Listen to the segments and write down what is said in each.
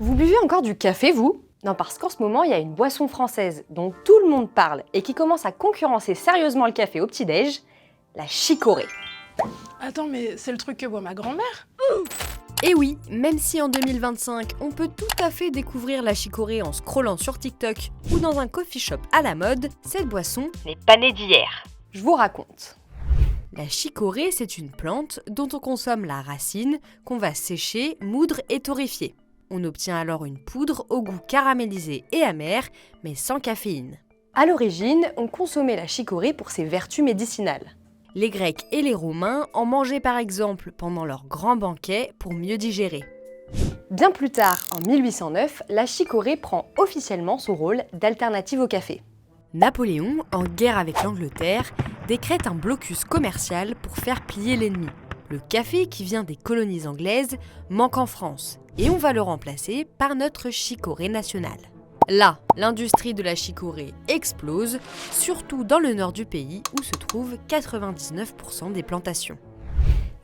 Vous buvez encore du café, vous? Non, parce qu'en ce moment, il y a une boisson française dont tout le monde parle et qui commence à concurrencer sérieusement le café au petit-déj, la chicorée. Attends, mais c'est le truc que boit ma grand-mère? Et oui, même si en 2025, on peut tout à fait découvrir la chicorée en scrollant sur TikTok ou dans un coffee shop à la mode, cette boisson N'est pas née d'hier. Je vous raconte. La chicorée, c'est une plante dont on consomme la racine, qu'on va sécher, moudre et torréfier. On obtient alors une poudre au goût caramélisé et amer, mais sans caféine. À l'origine, on consommait la chicorée pour ses vertus médicinales. Les Grecs et les Romains en mangeaient par exemple pendant leurs grands banquets pour mieux digérer. Bien plus tard, en 1809, la chicorée prend officiellement son rôle d'alternative au café. Napoléon, en guerre avec l'Angleterre, décrète un blocus commercial pour faire plier l'ennemi. Le café qui vient des colonies anglaises manque en France et on va le remplacer par notre chicorée nationale. Là, l'industrie de la chicorée explose, surtout dans le nord du pays où se trouvent 99% des plantations.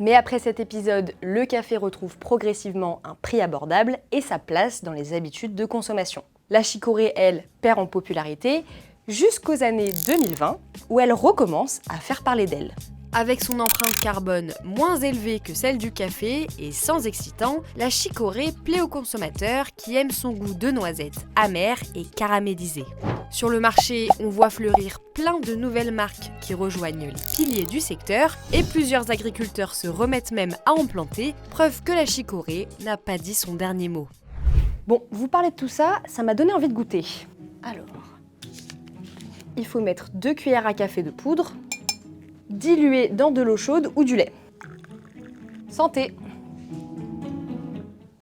Mais après cet épisode, le café retrouve progressivement un prix abordable et sa place dans les habitudes de consommation. La chicorée, elle, perd en popularité jusqu'aux années 2020 où elle recommence à faire parler d'elle. Avec son empreinte carbone moins élevée que celle du café et sans excitant, la chicorée plaît aux consommateurs qui aiment son goût de noisette amer et caramélisé. Sur le marché, on voit fleurir plein de nouvelles marques qui rejoignent les piliers du secteur et plusieurs agriculteurs se remettent même à en planter, preuve que la chicorée n'a pas dit son dernier mot. Bon, vous parlez de tout ça, ça m'a donné envie de goûter. Alors, il faut mettre 2 cuillères à café de poudre, diluée dans de l'eau chaude ou du lait. Santé!